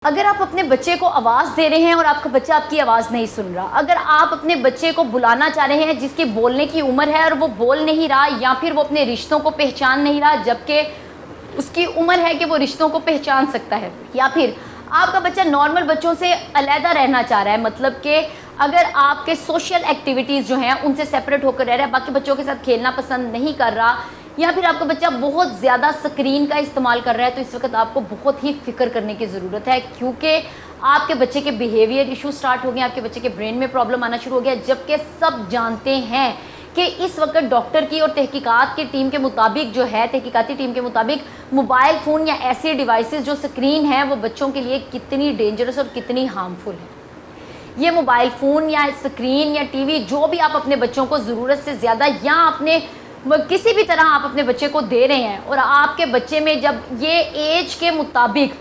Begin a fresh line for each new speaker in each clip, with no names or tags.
اگر آپ اپنے بچے کو آواز دے رہے ہیں اور آپ کا بچہ آپ کی آواز نہیں سن رہا، اگر آپ اپنے بچے کو بلانا چاہ رہے ہیں جس کی بولنے کی عمر ہے اور وہ بول نہیں رہا، یا پھر وہ اپنے رشتوں کو پہچان نہیں رہا جبکہ اس کی عمر ہے کہ وہ رشتوں کو پہچان سکتا ہے، یا پھر آپ کا بچہ نارمل بچوں سے علیحدہ رہنا چاہ رہا ہے، مطلب کہ اگر آپ کے سوشل ایکٹیویٹیز جو ہیں ان سے سیپریٹ ہو کر رہ رہا ہے، باقی بچوں کے ساتھ کھیلنا پسند نہیں کر رہا، یا پھر آپ کا بچہ بہت زیادہ سکرین کا استعمال کر رہا ہے، تو اس وقت آپ کو بہت ہی فکر کرنے کی ضرورت ہے، کیونکہ آپ کے بچے کے بیہیویئر ایشو سٹارٹ ہو گئے، آپ کے بچے کے برین میں پرابلم آنا شروع ہو گیا، جبکہ سب جانتے ہیں کہ اس وقت ڈاکٹر کی اور تحقیقات کی ٹیم کے مطابق جو ہے، تحقیقاتی ٹیم کے مطابق موبائل فون یا ایسی ڈیوائسز جو سکرین ہیں وہ بچوں کے لیے کتنی ڈینجرس اور کتنی ہارمفل ہے۔ یہ موبائل فون یا سکرین یا ٹی وی جو بھی آپ اپنے بچوں کو ضرورت سے زیادہ یا اپنے کسی بھی طرح آپ اپنے بچے کو دے رہے ہیں، اور آپ کے بچے میں جب یہ ایج کے مطابق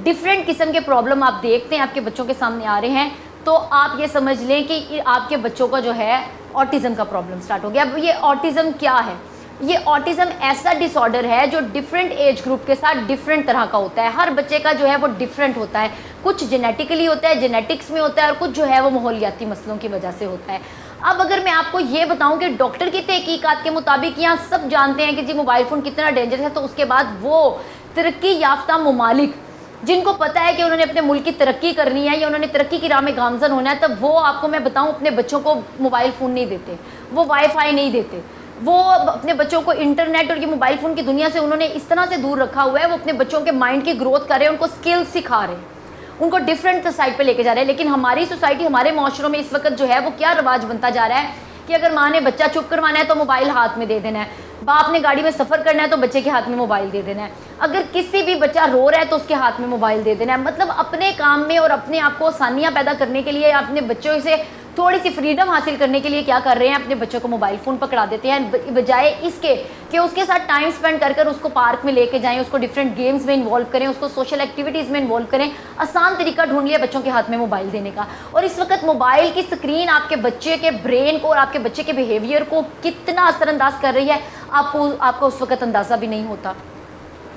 ڈفرینٹ قسم کے پرابلم آپ دیکھتے ہیں آپ کے بچوں کے سامنے آ رہے ہیں، تو آپ یہ سمجھ لیں کہ آپ کے بچوں کا جو ہے آٹزم کا پرابلم سٹارٹ ہو گیا۔ اب یہ آٹزم کیا ہے؟ یہ آٹزم ایسا ڈس آرڈر ہے جو ڈفرینٹ ایج گروپ کے ساتھ ڈفرینٹ طرح کا ہوتا ہے، ہر بچے کا جو ہے وہ ڈفرینٹ ہوتا ہے، کچھ جینیٹیکلی ہوتا ہے، جینیٹکس میں ہوتا ہے، اور کچھ جو ہے وہ ماحولیاتی مسئلوں کی وجہ سے ہوتا ہے۔ اب اگر میں آپ کو یہ بتاؤں کہ ڈاکٹر کی تحقیقات کے مطابق یہاں سب جانتے ہیں کہ جی موبائل فون کتنا ڈینجرس ہے، تو اس کے بعد وہ ترقی یافتہ ممالک جن کو پتہ ہے کہ انہوں نے اپنے ملک کی ترقی کرنی ہے یا انہوں نے ترقی کی راہ میں گامزن ہونا ہے، تب وہ آپ کو میں بتاؤں اپنے بچوں کو موبائل فون نہیں دیتے، وہ وائی فائی نہیں دیتے، وہ اپنے بچوں کو انٹرنیٹ اور یہ موبائل فون کی دنیا سے انہوں نے اس طرح سے دور رکھا ہوا ہے، وہ اپنے بچوں کے مائنڈ کی گروتھ کر رہے ہیں، ان کو سکل سکھا رہے ہیں، ان کو ڈفرینٹ سائڈ پہ لے کے جا رہے ہیں۔ لیکن ہماری سوسائٹی، ہمارے معاشروں میں اس وقت جو ہے وہ کیا رواج بنتا جا رہا ہے کہ اگر ماں نے بچہ چپ کروانا ہے تو موبائل ہاتھ میں دے دینا ہے، باپ نے گاڑی میں سفر کرنا ہے تو بچے کے ہاتھ میں موبائل دے دینا ہے، اگر کسی بھی بچہ رو رہا ہے تو اس کے ہاتھ میں موبائل دے دینا ہے۔ مطلب اپنے کام میں اور اپنے آپ کو آسانیاں پیدا کرنے کے لیے، اپنے بچوں سے تھوڑی سی فریڈم حاصل کرنے کے لیے کیا کر رہے ہیں، اپنے بچوں کو موبائل فون پکڑا دیتے ہیں، بجائے اس کے کہ اس کے ساتھ ٹائم سپینڈ کر کر اس کو پارک میں لے کے جائیں، اس کو ڈفرینٹ گیمز میں انوالو کریں، اس کو سوشل ایکٹیویٹیز میں انوالو کریں۔ آسان طریقہ ڈھونڈ لیا بچوں کے ہاتھ میں موبائل دینے کا، اور اس وقت موبائل کی سکرین آپ کے بچے کے برین کو اور آپ کے بچے کے بیہیویئر کو کتنا اثر انداز کر رہی ہے آپ کو اس وقت اندازہ بھی نہیں ہوتا۔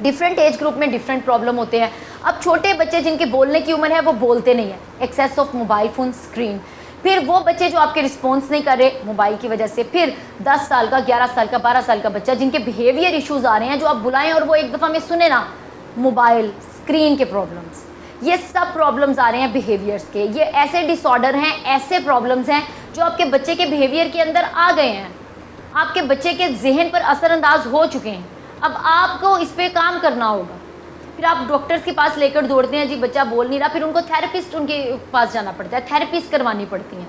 ڈفرینٹ ایج گروپ میں ڈفرینٹ پرابلم ہوتے ہیں۔ اب چھوٹے بچے جن کی بولنے کی عمر ہے وہ بولتے نہیں ہیں، access of mobile phone screen. پھر وہ بچے جو آپ کے رسپانس نہیں کر رہے موبائل کی وجہ سے، پھر 10 سال کا، 11 سال کا، 12 سال کا بچہ جن کے بیہیویئر ایشوز آ رہے ہیں، جو آپ بلائیں اور وہ ایک دفعہ میں سنیں نا، موبائل اسکرین کے پرابلمس، یہ سب پرابلمس آ رہے ہیں بیہیویئرس کے۔ یہ ایسے ڈس آرڈر ہیں، ایسے پرابلمس ہیں جو آپ کے بچے کے بیہیویئر کے اندر آ گئے ہیں، آپ کے بچے کے ذہن پر اثر انداز ہو چکے ہیں۔ اب آپ کو اس پہ کام کرنا ہوگا۔ پھر آپ ڈاکٹرز کے پاس لے کر دوڑتے ہیں، جی بچہ بول نہیں رہا، پھر ان کو تھیراپسٹ ان کے پاس جانا پڑتا ہے، تھیراپیز کروانی پڑتی ہیں۔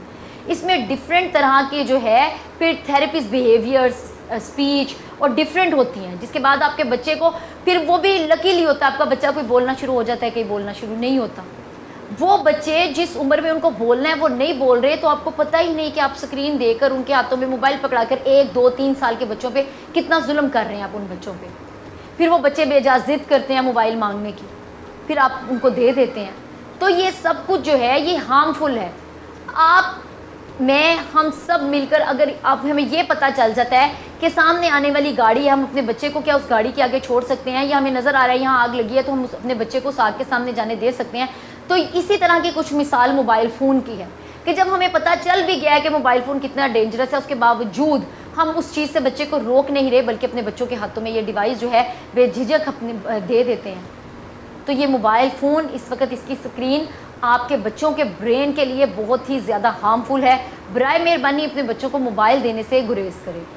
اس میں ڈفرینٹ طرح کے جو ہے پھر تھیراپیز بیہیویئرس، اسپیچ اور ڈفرینٹ ہوتی ہیں، جس کے بعد آپ کے بچے کو پھر وہ بھی لکیلی ہوتا ہے، آپ کا بچہ کوئی بولنا شروع ہو جاتا ہے، کہیں بولنا شروع نہیں ہوتا۔ وہ بچے جس عمر میں ان کو بولنا ہے وہ نہیں بول رہے، تو آپ کو پتہ ہی نہیں کہ آپ سکرین دے کر ان کے ہاتھوں میں موبائل پکڑا کر 1، 2، 3 سال کے بچوں پہ کتنا ظلم کر رہے ہیں آپ ان بچوں پہ۔ پھر وہ بچے بے اجازت ضد کرتے ہیں موبائل مانگنے کی، پھر آپ ان کو دے دیتے ہیں۔ تو یہ سب کچھ جو ہے یہ ہارمفل ہے۔ ہم سب مل کر اگر ہمیں یہ پتہ چل جاتا ہے کہ سامنے آنے والی گاڑی ہے، ہم اپنے بچے کو کیا اس گاڑی کے آگے چھوڑ سکتے ہیں، یا ہمیں نظر آ رہا ہے یہاں آگ لگی ہے تو ہم اپنے بچے کو اس آگ کے سامنے جانے دے سکتے ہیں۔ تو اسی طرح کی کچھ مثال موبائل فون کی ہے کہ جب ہمیں پتہ چل بھی گیا ہے کہ موبائل فون کتنا ڈینجرس ہے، اس کے باوجود ہم اس چیز سے بچے کو روک نہیں رہے، بلکہ اپنے بچوں کے ہاتھوں میں یہ ڈیوائس جو ہے بے جھجک دے دیتے ہیں۔ تو یہ موبائل فون اس وقت، اس کی سکرین آپ کے بچوں کے برین کے لیے بہت ہی زیادہ ہارمفل ہے۔ برائے مہربانی اپنے بچوں کو موبائل دینے سے گریز کریں۔